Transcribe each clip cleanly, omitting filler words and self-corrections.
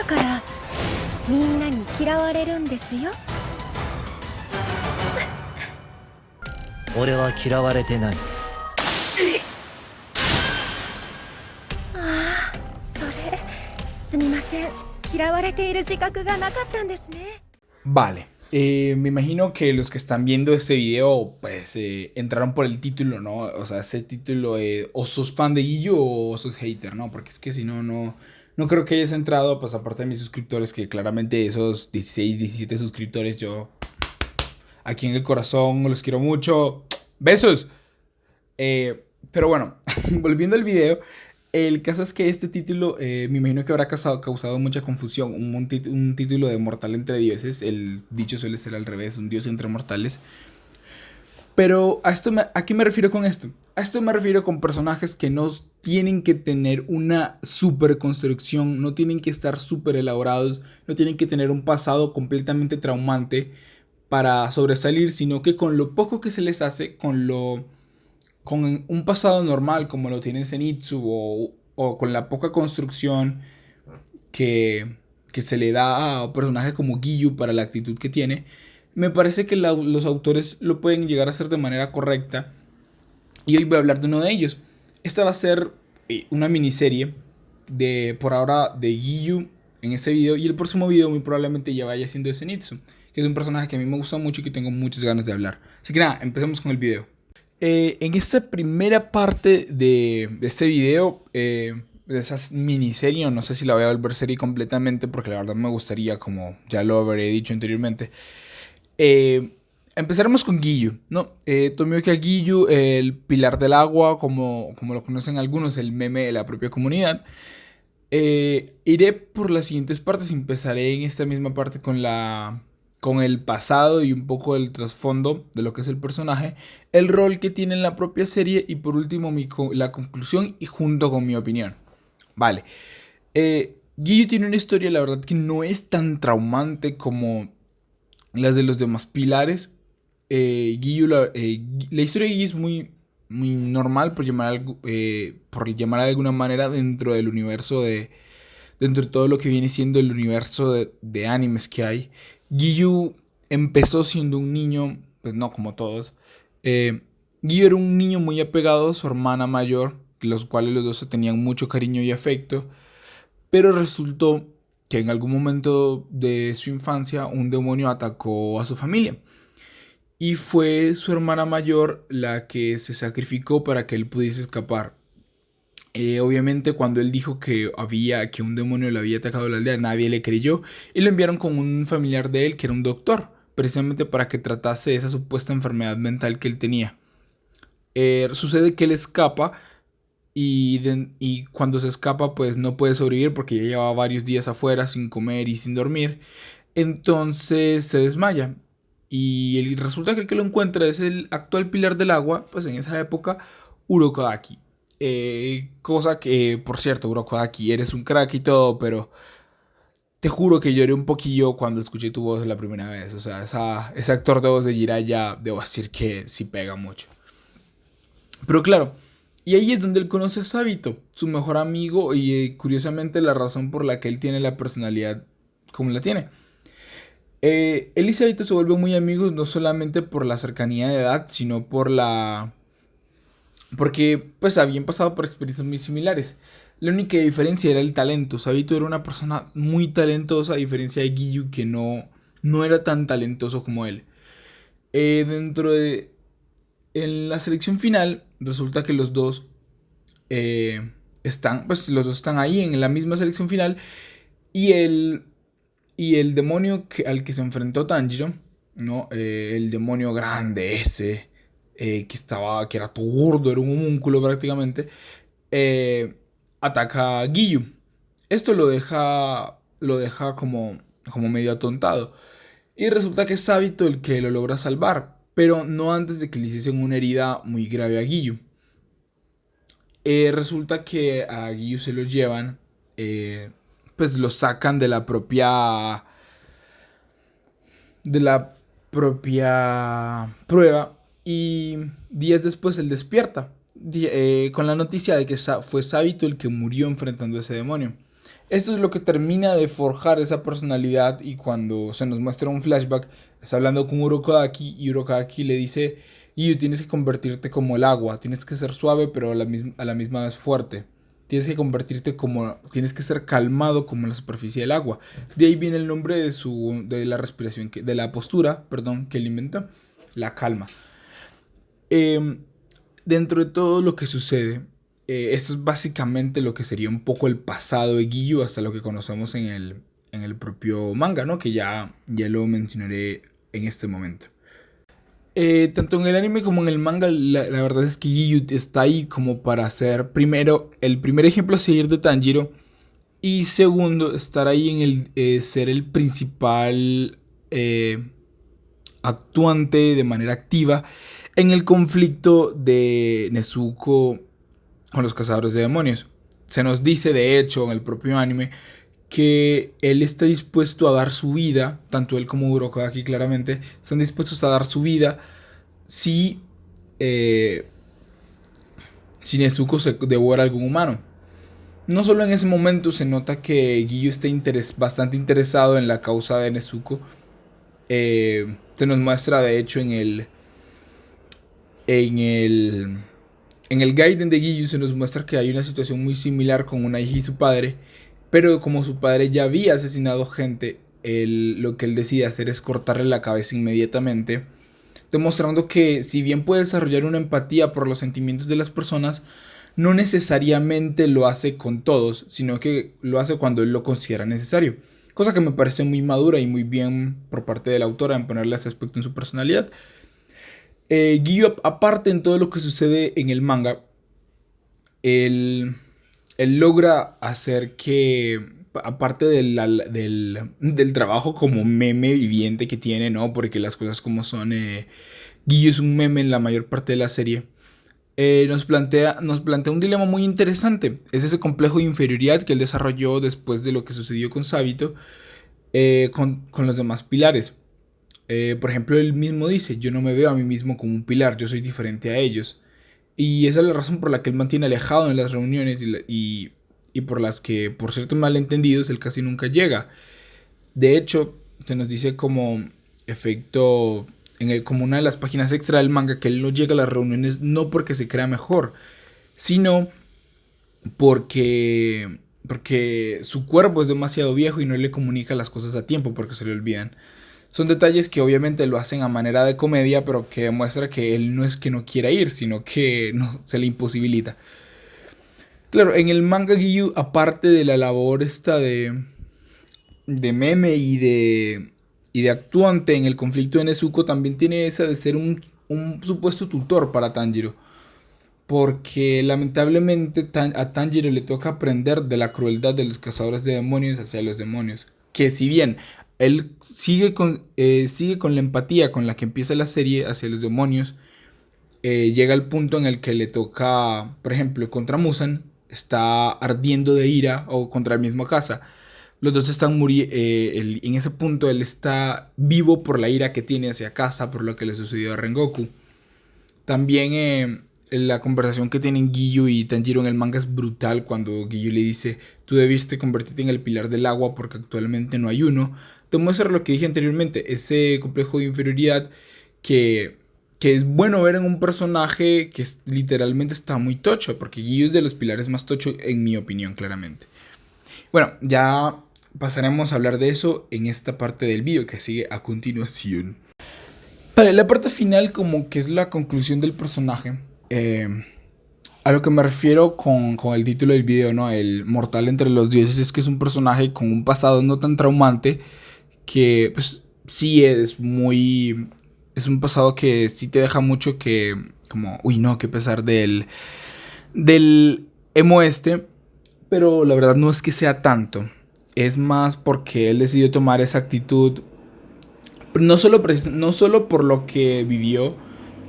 だからみんなに嫌われるんですよ。俺は嫌われてない。ああ、それすみません。嫌われている自覚がなかったんですね。Vale, me imagino que los que están viendo este video pues entraron por el título, ¿no? O sea, ese título, o sos fan de Guillo o sos hater, ¿no? Porque es que si no, no creo que hayas entrado, pues aparte de mis suscriptores, que claramente esos 16, 17 suscriptores, yo aquí en el corazón los quiero mucho. Besos. Pero bueno, volviendo al video, el caso es que este título me imagino que habrá causado mucha confusión. Un título de mortal entre dioses. El dicho suele ser al revés, un dios entre mortales. Pero ¿a qué me refiero con esto? A esto me refiero con personajes que no tienen que tener una super construcción, no tienen que estar súper elaborados, no tienen que tener un pasado completamente traumante para sobresalir, sino que con lo poco que se les hace, con un pasado normal como lo tiene Zenitsu o con la poca construcción que se le da a un personaje como Giyu para la actitud que tiene, me parece que los autores lo pueden llegar a hacer de manera correcta. Y hoy voy a hablar de uno de ellos. Esta va a ser una miniserie por ahora de Giyu en ese video. Y el próximo video muy probablemente ya vaya siendo de Zenitsu, que es un personaje que a mí me gusta mucho y que tengo muchas ganas de hablar. Así que nada, empecemos con el video. En esta primera parte de este video, de esas miniserie, no sé si la voy a volver serie completamente, porque la verdad me gustaría, como ya lo habré dicho anteriormente. Empezaremos con Giyu, ¿no? Tomioka Giyu, el pilar del agua, como lo conocen algunos, el meme de la propia comunidad. Iré por las siguientes partes. Empezaré en esta misma parte con el pasado y un poco del trasfondo de lo que es el personaje, el rol que tiene en la propia serie y por último la conclusión y junto con mi opinión. Vale. Giyu tiene una historia, la verdad, que no es tan traumante como las de los demás pilares. La historia de Giyu es muy normal, por llamar de alguna manera, dentro del universo dentro de todo lo que viene siendo el universo de animes que hay. Giyu empezó siendo un niño, pues no como todos. Giyu era un niño muy apegado a su hermana mayor, los cuales los dos se tenían mucho cariño y afecto. Pero resultó que en algún momento de su infancia un demonio atacó a su familia. Y fue su hermana mayor la que se sacrificó para que él pudiese escapar. Obviamente cuando él dijo que un demonio le había atacado a la aldea, nadie le creyó y lo enviaron con un familiar de él que era un doctor, precisamente para que tratase esa supuesta enfermedad mental que él tenía. Sucede que él escapa y cuando se escapa pues no puede sobrevivir porque ya llevaba varios días afuera sin comer y sin dormir. Entonces se desmaya y resulta que el que lo encuentra es el actual pilar del agua, pues en esa época, Urokodaki. Cosa que, por cierto, Urokodaki, eres un crack y todo, pero te juro que lloré un poquillo cuando escuché tu voz la primera vez. O sea, ese actor de voz de Jiraiya, debo decir que sí pega mucho. Pero claro, y ahí es donde él conoce a Sabito, su mejor amigo, y curiosamente la razón por la que él tiene la personalidad como la tiene. Él y Sabito se vuelven muy amigos no solamente por la cercanía de edad, sino porque pues habían pasado por experiencias muy similares. La única diferencia era el talento. Sabito era una persona muy talentosa, a diferencia de Giyu, que no era tan talentoso como él. En la selección final, resulta que los dos los dos están ahí en la misma selección final. Y el demonio al que se enfrentó Tanjiro, ¿no? El demonio grande ese, que era todo gordo, era un homúnculo prácticamente, ataca a Giyu. Esto lo deja como medio atontado. Y resulta que es Sabito el que lo logra salvar, pero no antes de que le hiciesen una herida muy grave a Giyu. Resulta que a Giyu se lo llevan, pues lo sacan de la propia prueba y días después él despierta con la noticia de que fue Sabito el que murió enfrentando a ese demonio. Esto es lo que termina de forjar esa personalidad, y cuando se nos muestra un flashback, está hablando con Urokodaki y Urokodaki le dice: Giyu, tienes que convertirte como el agua, tienes que ser suave pero a la misma vez fuerte. Tienes que ser calmado como la superficie del agua. De ahí viene el nombre de la respiración, de la postura, perdón, que él inventó, la calma. Eh, Dentro de todo lo que sucede, esto es básicamente lo que sería un poco el pasado de Giyu hasta lo que conocemos en el propio manga, ¿no? Que ya lo mencionaré en este momento. Tanto en el anime como en el manga, la verdad es que Giyu está ahí como para ser, primero, el primer ejemplo a seguir de Tanjiro, y segundo, estar ahí en ser el principal actuante de manera activa en el conflicto de Nezuko con los cazadores de demonios. Se nos dice, de hecho, en el propio anime, que él está dispuesto a dar su vida, tanto él como Urokodaki claramente, están dispuestos a dar su vida si, si Nezuko se devora a algún humano. No solo en ese momento se nota que Giyu está bastante interesado en la causa de Nezuko. Se nos muestra de hecho en el en el Gaiden de Giyu se nos muestra que hay una situación muy similar con una hija y su padre, pero como su padre ya había asesinado gente, lo que él decide hacer es cortarle la cabeza inmediatamente, demostrando que si bien puede desarrollar una empatía por los sentimientos de las personas, no necesariamente lo hace con todos, sino que lo hace cuando él lo considera necesario. Cosa que me parece muy madura y muy bien por parte de la autora en ponerle ese aspecto en su personalidad. Giyu, aparte en todo lo que sucede en el manga, él, él logra hacer que, aparte del trabajo como meme viviente que tiene, ¿no? Porque las cosas como son, Giyu es un meme en la mayor parte de la serie. Nos plantea un dilema muy interesante. Es ese complejo de inferioridad que él desarrolló después de lo que sucedió con Sabito, con los demás pilares. Por ejemplo, él mismo dice: yo no me veo a mí mismo como un pilar, yo soy diferente a ellos. Y esa es la razón por la que él mantiene alejado en las reuniones y por las que, por ciertos malentendidos, él casi nunca llega. De hecho, se nos dice como efecto, como una de las páginas extra del manga, que él no llega a las reuniones no porque se crea mejor, sino porque su cuerpo es demasiado viejo y no le comunica las cosas a tiempo porque se le olvidan. Son detalles que obviamente lo hacen a manera de comedia, pero que demuestra que él no es que no quiera ir, sino que no, se le imposibilita. Claro, en el manga Giyu, aparte de la labor esta de meme y de actuante en el conflicto de Nezuko, también tiene esa de ser un supuesto tutor para Tanjiro. Porque lamentablemente a Tanjiro le toca aprender de la crueldad de los cazadores de demonios hacia los demonios. Que si bien él sigue con la empatía con la que empieza la serie hacia los demonios, llega al punto en el que le toca, por ejemplo, contra Muzan, está ardiendo de ira, o contra el mismo Kasa. Los dos están muriendo. En ese punto él está vivo por la ira que tiene hacia Kasa, por lo que le sucedió a Rengoku. También la conversación que tienen Giyu y Tanjiro en el manga es brutal, cuando Giyu le dice: tú debiste convertirte en el pilar del agua porque actualmente no hay uno. Te muestra lo que dije anteriormente, ese complejo de inferioridad que es bueno ver en un personaje que literalmente está muy tocho, porque Giyu es de los pilares más tocho en mi opinión, claramente. Bueno, ya pasaremos a hablar de eso en esta parte del vídeo que sigue a continuación. Vale, la parte final como que es la conclusión del personaje. A lo que me refiero con el título del video, ¿no? El mortal entre los dioses, es que es un personaje con un pasado no tan traumante, que pues sí es muy... Es un pasado que sí te deja mucho que... Como, uy no, qué pesar del emo este. Pero la verdad no es que sea tanto. Es más porque él decidió tomar esa actitud. No solo por lo que vivió,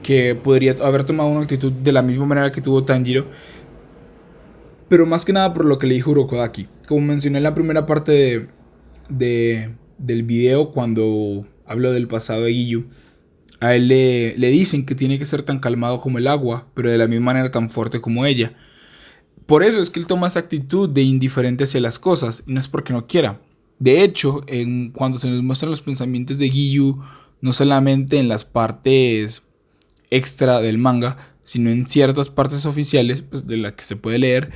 que podría haber tomado una actitud de la misma manera que tuvo Tanjiro, pero más que nada por lo que le dijo Urokodaki. Como mencioné en la primera parte del video, cuando hablo del pasado de Giyu, a él le dicen que tiene que ser tan calmado como el agua, pero de la misma manera tan fuerte como ella. por eso es que él toma esa actitud de indiferente hacia las cosas, y no es porque no quiera. De hecho, cuando se nos muestran los pensamientos de Giyu, no solamente en las partes extra del manga, sino en ciertas partes oficiales, pues, de las que se puede leer,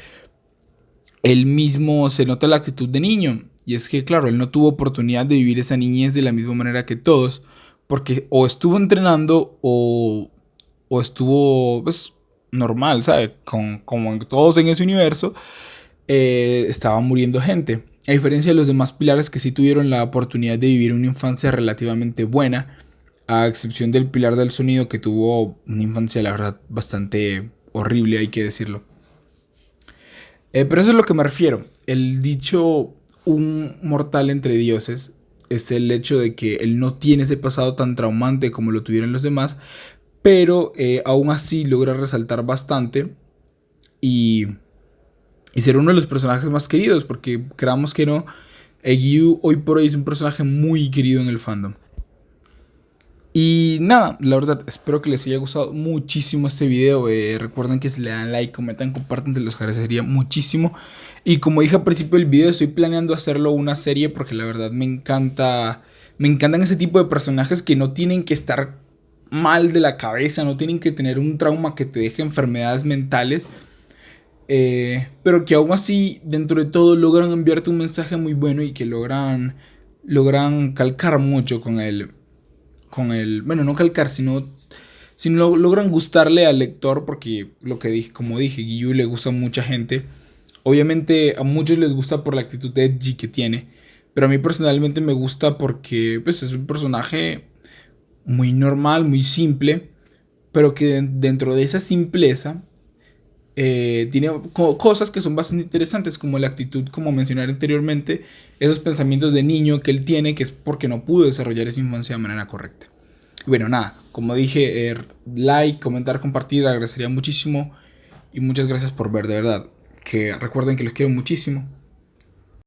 él mismo se nota la actitud de niño. Y es que, claro, él no tuvo oportunidad de vivir esa niñez de la misma manera que todos, porque o estuvo entrenando o estuvo, pues, normal, ¿sabes? Como en todos en ese universo, estaba muriendo gente. A diferencia de los demás pilares que sí tuvieron la oportunidad de vivir una infancia relativamente buena, a excepción del pilar del sonido que tuvo una infancia, la verdad, bastante horrible, hay que decirlo. Pero eso es lo que me refiero. El dicho un mortal entre dioses es el hecho de que él no tiene ese pasado tan traumante como lo tuvieron los demás, pero aún así logra resaltar bastante y ser uno de los personajes más queridos, porque creamos que no, Giyu hoy por hoy es un personaje muy querido en el fandom. Y nada, la verdad, espero que les haya gustado muchísimo este video. Recuerden que si le dan like, comentan, comparten, se los agradecería muchísimo. Y como dije al principio del video, estoy planeando hacerlo una serie porque la verdad me encantan ese tipo de personajes que no tienen que estar mal de la cabeza, no tienen que tener un trauma que te deje enfermedades mentales. Pero que aún así, dentro de todo, logran enviarte un mensaje muy bueno y que logran calcar mucho con el, bueno, no calcar, sino logran gustarle al lector, porque lo que dije, como dije, Giyu le gusta a mucha gente. Obviamente a muchos les gusta por la actitud edgy que tiene, pero a mí personalmente me gusta porque, pues, es un personaje muy normal, muy simple, pero que dentro de esa simpleza tiene cosas que son bastante interesantes, como la actitud, como mencioné anteriormente, esos pensamientos de niño que él tiene, que es porque no pudo desarrollar esa infancia de manera correcta. Y bueno, nada, como dije, like, comentar, compartir, agradecería muchísimo. Y muchas gracias por ver, de verdad. Que recuerden que les quiero muchísimo.